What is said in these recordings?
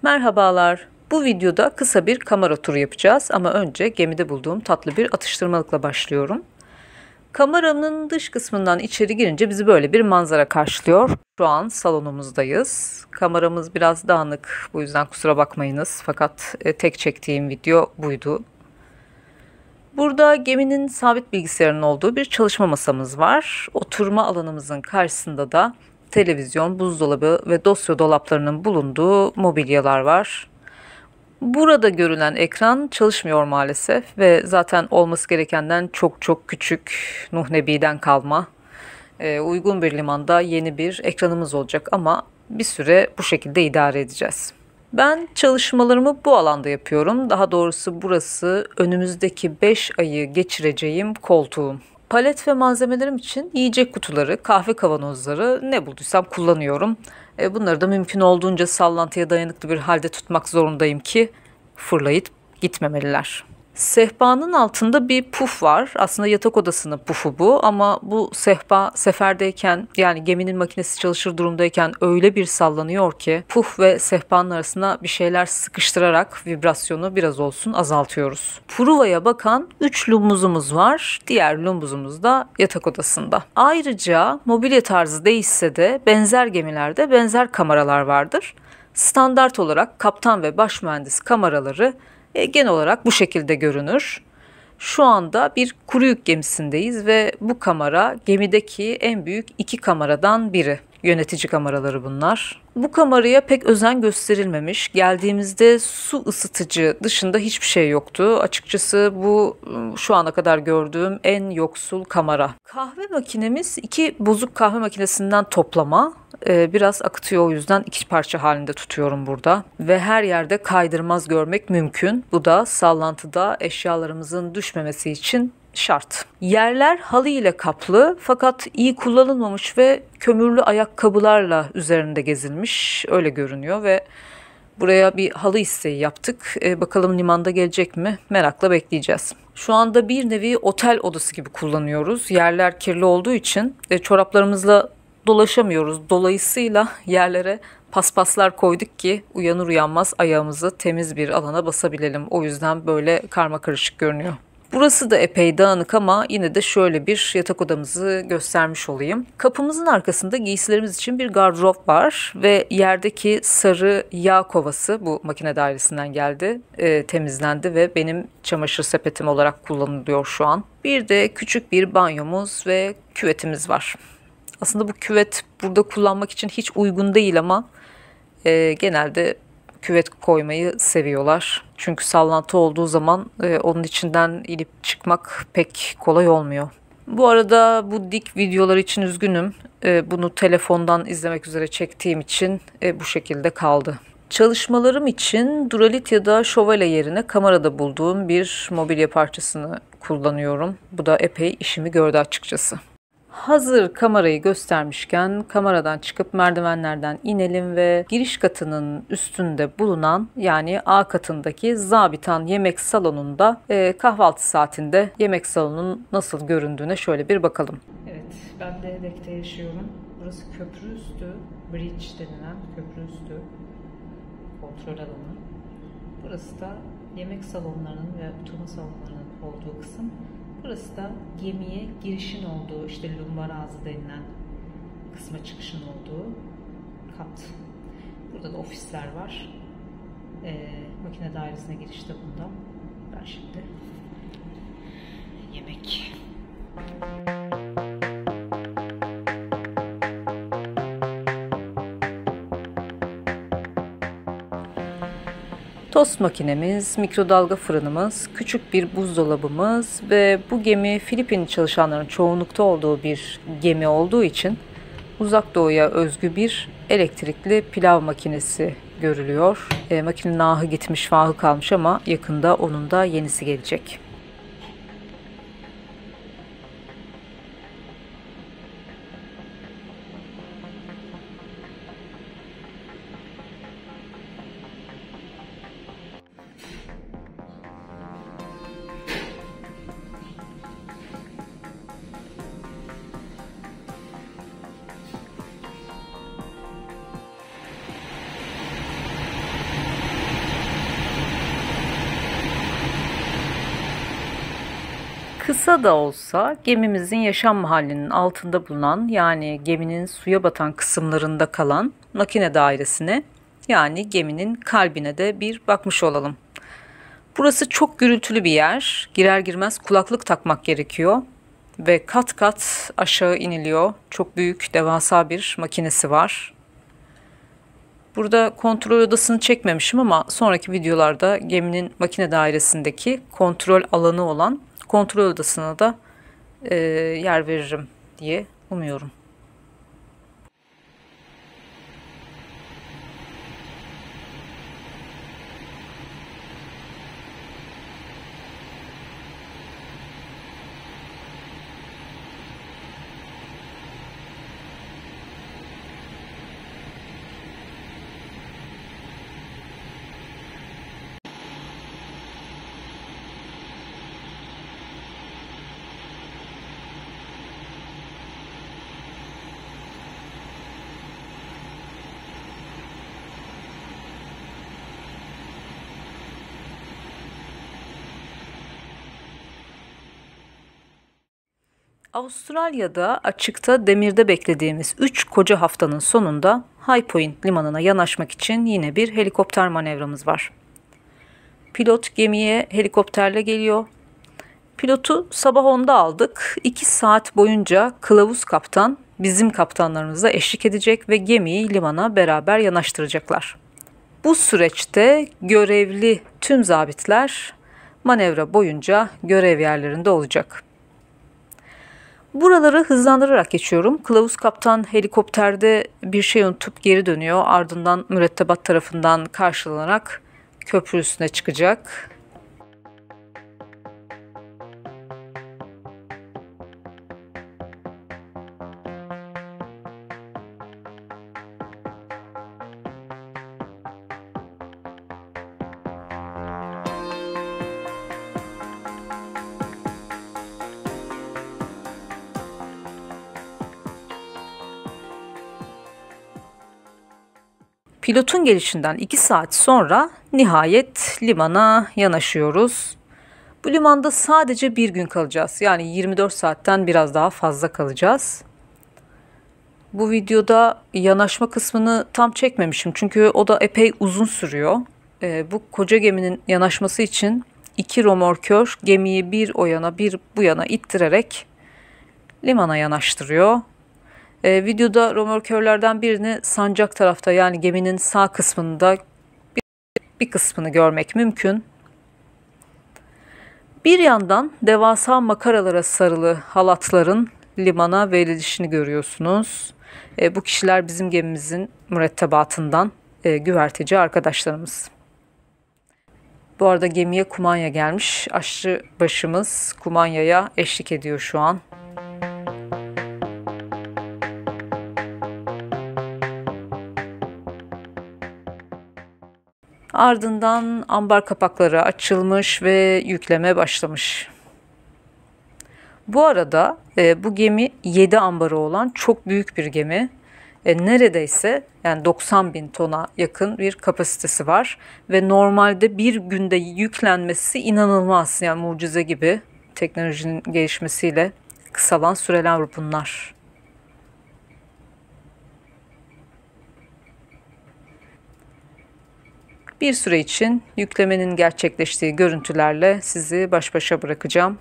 Merhabalar. Bu videoda kısa bir kamera turu yapacağız ama önce gemide bulduğum tatlı bir atıştırmalıkla başlıyorum. Kameranın dış kısmından içeri girince bizi böyle bir manzara karşılıyor. Şu an salonumuzdayız. Kameramız biraz dağınık, bu yüzden kusura bakmayınız. Fakat tek çektiğim video buydu. Burada geminin sabit bilgisayarının olduğu bir çalışma masamız var. Oturma alanımızın karşısında da televizyon, buzdolabı ve dosya dolaplarının bulunduğu mobilyalar var. Burada görülen ekran çalışmıyor maalesef ve zaten olması gerekenden çok küçük, Nuh Nebi'den kalma. Uygun bir limanda yeni bir ekranımız olacak ama bir süre bu şekilde idare edeceğiz. Ben çalışmalarımı bu alanda yapıyorum. Daha doğrusu burası önümüzdeki 5 ayı geçireceğim koltuğum. Palet ve malzemelerim için yiyecek kutuları, kahve kavanozları ne bulduysam kullanıyorum. Bunları da mümkün olduğunca sallantıya dayanıklı bir halde tutmak zorundayım ki fırlayıp gitmemeliler. Sehpanın altında bir puf var. Aslında yatak odasının pufu bu ama bu sehpa seferdeyken yani geminin makinesi çalışır durumdayken öyle bir sallanıyor ki puf ve sehpanın arasına bir şeyler sıkıştırarak vibrasyonu biraz olsun azaltıyoruz. Pruva'ya bakan 3 lumbuzumuz var. Diğer lumbuzumuz da yatak odasında. Ayrıca mobilya tarzı değişse de benzer gemilerde benzer kameralar vardır. Standart olarak kaptan ve baş mühendis kameraları genel olarak bu şekilde görünür. Şu anda bir kuru yük gemisindeyiz ve bu kamera gemideki en büyük 2 kameradan biri. Yönetici kameraları bunlar. Bu kameraya pek özen gösterilmemiş. Geldiğimizde su ısıtıcı dışında hiçbir şey yoktu. Açıkçası bu şu ana kadar gördüğüm en yoksul kamera. Kahve makinemiz 2 bozuk kahve makinesinden toplama. Biraz akıtıyor, o yüzden 2 parça halinde tutuyorum burada. Ve her yerde kaydırmaz görmek mümkün. Bu da sallantıda eşyalarımızın düşmemesi için şart. Yerler halı ile kaplı fakat iyi kullanılmamış ve kömürlü ayakkabılarla üzerinde gezilmiş, öyle görünüyor ve buraya bir halı isteği yaptık. Bakalım limanda gelecek mi? Merakla bekleyeceğiz. Şu anda bir nevi otel odası gibi kullanıyoruz. Yerler kirli olduğu için çoraplarımızla dolaşamıyoruz. Dolayısıyla yerlere paspaslar koyduk ki uyanır uyanmaz ayağımızı temiz bir alana basabilelim. O yüzden böyle karmakarışık görünüyor. Burası da epey dağınık ama yine de şöyle bir yatak odamızı göstermiş olayım. Kapımızın arkasında giysilerimiz için bir gardırop var ve yerdeki sarı yağ kovası bu makine dairesinden geldi, temizlendi ve benim çamaşır sepetim olarak kullanılıyor şu an. Bir de küçük bir banyomuz ve küvetimiz var. Aslında bu küvet burada kullanmak için hiç uygun değil ama genelde küvet koymayı seviyorlar. Çünkü sallantı olduğu zaman onun içinden inip çıkmak pek kolay olmuyor. Bu arada bu dik videolar için üzgünüm. Bunu telefondan izlemek üzere çektiğim için bu şekilde kaldı. Çalışmalarım için Duralit ya da Şövalye yerine kamerada bulduğum bir mobilya parçasını kullanıyorum. Bu da epey işimi gördü açıkçası. Hazır kamerayı göstermişken kameradan çıkıp merdivenlerden inelim ve giriş katının üstünde bulunan yani A katındaki zabitan yemek salonunda kahvaltı saatinde yemek salonunun nasıl göründüğüne şöyle bir bakalım. Evet, ben de Hedek'te yaşıyorum. Burası köprü üstü, bridge denilen köprü üstü kontrol alanı. Burası da yemek salonlarının ve oturma salonlarının olduğu kısım. Burası da gemiye girişin olduğu, işte lumbarazı denilen kısma çıkışın olduğu kat. Burada da ofisler var. Makine dairesine girişte bunda. Ben şimdi yemek. Tost makinemiz, mikrodalga fırınımız, küçük bir buzdolabımız ve bu gemi Filipin çalışanların çoğunlukta olduğu bir gemi olduğu için Uzak Doğu'ya özgü bir elektrikli pilav makinesi görülüyor. Makinenin ahı gitmiş, vahı kalmış ama yakında onun da yenisi gelecek. Kısa da olsa gemimizin yaşam mahallinin altında bulunan, yani geminin suya batan kısımlarında kalan makine dairesine, yani geminin kalbine de bir bakmış olalım. Burası çok gürültülü bir yer. Girer girmez kulaklık takmak gerekiyor ve kat kat aşağı iniliyor. Çok büyük, devasa bir makinesi var. Burada kontrol odasını çekmemişim ama sonraki videolarda geminin makine dairesindeki kontrol alanı olan kontrol odasına da yer veririm diye umuyorum. Avustralya'da açıkta demirde beklediğimiz 3 koca haftanın sonunda High Point limanına yanaşmak için yine bir helikopter manevramız var. Pilot gemiye helikopterle geliyor. Pilotu sabah 10'da aldık. 2 saat boyunca kılavuz kaptan bizim kaptanlarımıza eşlik edecek ve gemiyi limana beraber yanaştıracaklar. Bu süreçte görevli tüm zabitler manevra boyunca görev yerlerinde olacak. Buraları hızlandırarak geçiyorum. Kılavuz kaptan helikopterde bir şey unutup geri dönüyor. Ardından mürettebat tarafından karşılanarak köprü üstüne çıkacak. Pilotun gelişinden 2 saat sonra nihayet limana yanaşıyoruz. Bu limanda sadece bir gün kalacağız. Yani 24 saatten biraz daha fazla kalacağız. Bu videoda yanaşma kısmını tam çekmemişim çünkü o da epey uzun sürüyor. Bu koca geminin yanaşması için 2 römorkör gemiyi bir o yana bir bu yana ittirerek limana yanaştırıyor. Videoda römorkörlerden birini sancak tarafta, yani geminin sağ kısmında bir kısmını görmek mümkün. Bir yandan devasa makaralara sarılı halatların limana verilişini görüyorsunuz. Bu kişiler bizim gemimizin mürettebatından güverteci arkadaşlarımız. Bu arada gemiye kumanya gelmiş. Aşçı başımız kumanyaya eşlik ediyor şu an. Ardından ambar kapakları açılmış ve yükleme başlamış. Bu arada bu gemi 7 ambarı olan çok büyük bir gemi. Neredeyse yani 90.000 tona yakın bir kapasitesi var. Ve normalde bir günde yüklenmesi inanılmaz, yani mucize gibi. Teknolojinin gelişmesiyle kısalan süreler bunlar. Bir süre için yüklemenin gerçekleştiği görüntülerle sizi baş başa bırakacağım.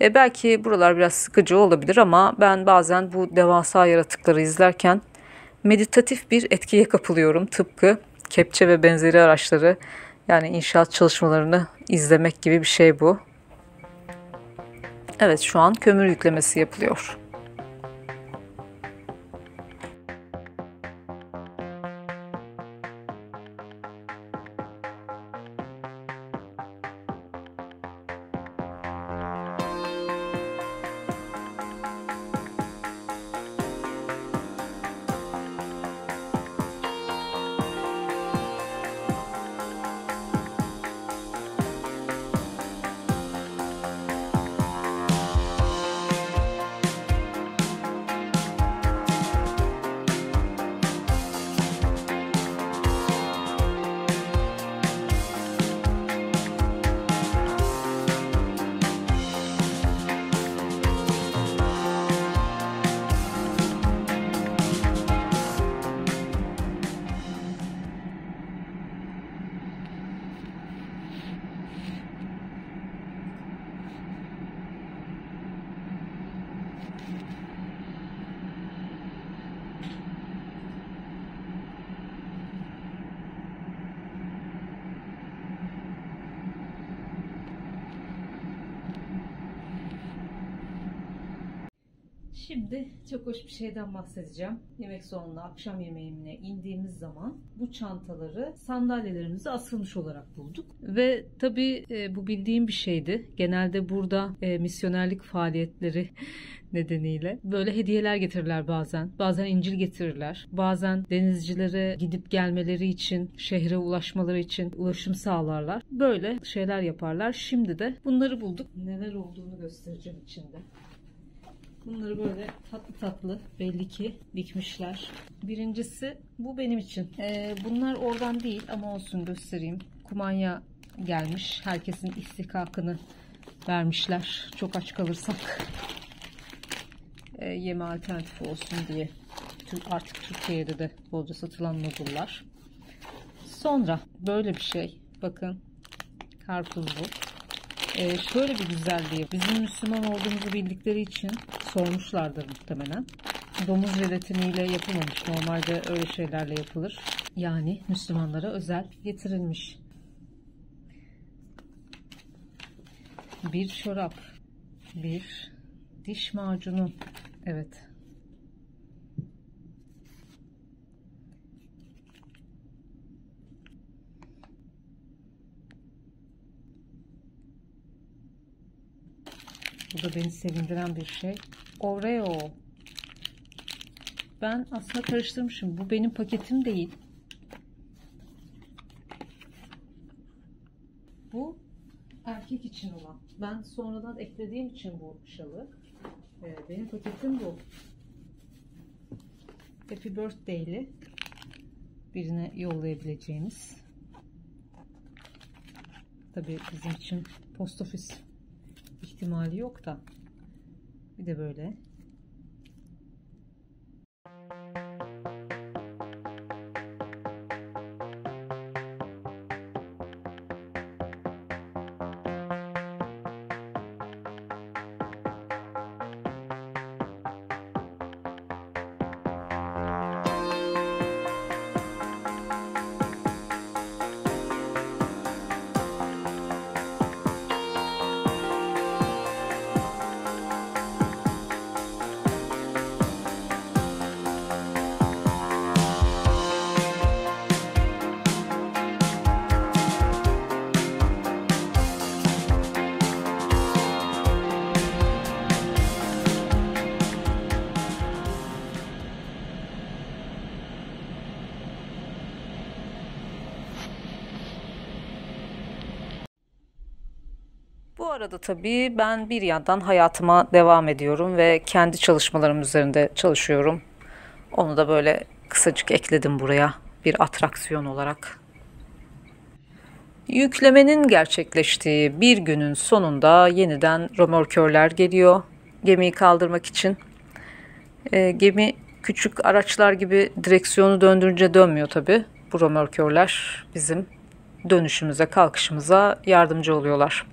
Belki buralar biraz sıkıcı olabilir ama ben bazen bu devasa yaratıkları izlerken meditatif bir etkiye kapılıyorum. Tıpkı kepçe ve benzeri araçları, yani inşaat çalışmalarını izlemek gibi bir şey bu. Evet, şu an kömür yüklemesi yapılıyor. Şimdi çok hoş bir şeyden bahsedeceğim. Yemek sonunda akşam yemeğine indiğimiz zaman bu çantaları sandalyelerimize asılmış olarak bulduk. Ve tabii bu bildiğim bir şeydi. Genelde burada misyonerlik faaliyetleri nedeniyle böyle hediyeler getirirler bazen. Bazen incil getirirler. Bazen denizcilere gidip gelmeleri için, şehre ulaşmaları için ulaşım sağlarlar. Böyle şeyler yaparlar. Şimdi de bunları bulduk. Neler olduğunu göstereceğim içinde. Bunları böyle tatlı tatlı belli ki dikmişler. Birincisi bu benim için. Bunlar oradan değil ama olsun göstereyim. Kumanya gelmiş. Herkesin istihkakını vermişler. Çok aç kalırsak yeme alternatifi olsun diye. Artık Türkiye'de de bolca satılan noodle'lar. Sonra böyle bir şey. Bakın karpuz bu. Şöyle bir güzelliği. Bizim Müslüman olduğumuzu bildikleri için sormuşlardır muhtemelen. Domuz jelatiniyle yapılmamış. Normalde öyle şeylerle yapılır. Yani Müslümanlara özel getirilmiş. Bir çorap. Bir diş macunu. Evet. Bu da beni sevindiren bir şey. Oreo. Ben aslında karıştırmışım. Bu benim paketim değil. Bu erkek için olan. Ben sonradan eklediğim için bu şalı. Benim paketim bu. Happy Birthday'li birine yollayabileceğiniz. Tabii bizim için post ofis ihtimali yok da. Bir de böyle. Bu arada tabii ben bir yandan hayatıma devam ediyorum ve kendi çalışmalarım üzerinde çalışıyorum. Onu da böyle kısacık ekledim buraya bir atraksiyon olarak. Yüklemenin gerçekleştiği bir günün sonunda yeniden römorkörler geliyor gemiyi kaldırmak için. Gemi küçük araçlar gibi direksiyonu döndürünce dönmüyor tabii. Bu römorkörler bizim dönüşümüze, kalkışımıza yardımcı oluyorlar.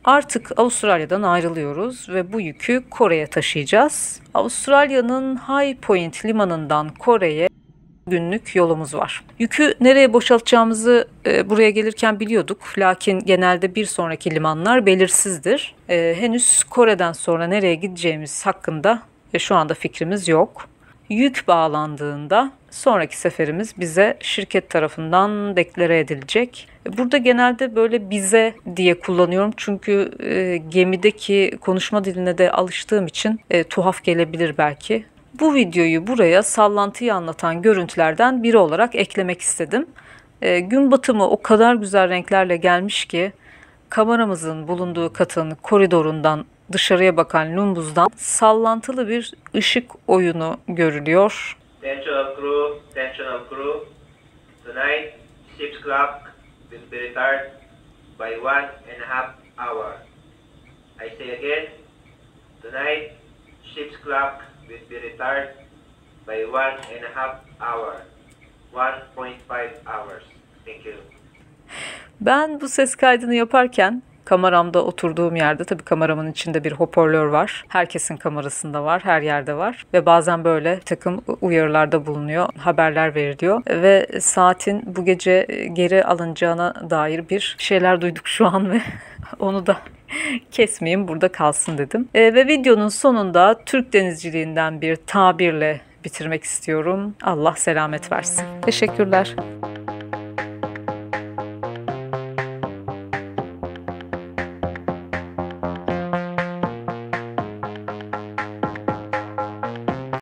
Artık Avustralya'dan ayrılıyoruz ve bu yükü Kore'ye taşıyacağız. Avustralya'nın High Point limanından Kore'ye günlük yolumuz var. Yükü nereye boşaltacağımızı buraya gelirken biliyorduk. Lakin genelde bir sonraki limanlar belirsizdir. Henüz Kore'den sonra nereye gideceğimiz hakkında şu anda fikrimiz yok. Yük bağlandığında sonraki seferimiz bize şirket tarafından deklare edilecek. Burada genelde böyle bize diye kullanıyorum çünkü gemideki konuşma diline de alıştığım için tuhaf gelebilir belki. Bu videoyu buraya sallantıyı anlatan görüntülerden biri olarak eklemek istedim. Gün batımı o kadar güzel renklerle gelmiş ki kameramızın bulunduğu katın koridorundan dışarıya bakan lumbuzdan sallantılı bir ışık oyunu görülüyor. Attention crew. Tonight, ship's clock will be retired by 1.5 hour. I say again, tonight, ship's clock will be retired by 1.5 hour. 1.5 hours. Thank you. Ben bu ses kaydını yaparken kameramda oturduğum yerde, tabii kameramın içinde bir hoparlör var. Herkesin kamerasında var, her yerde var. Ve bazen böyle takım uyarılarda bulunuyor, haberler veriliyor. Ve saatin bu gece geri alınacağına dair bir şeyler duyduk şu an ve onu da Kesmeyeyim, burada kalsın dedim. Ve videonun sonunda Türk denizciliğinden bir tabirle bitirmek istiyorum. Allah selamet versin. Teşekkürler.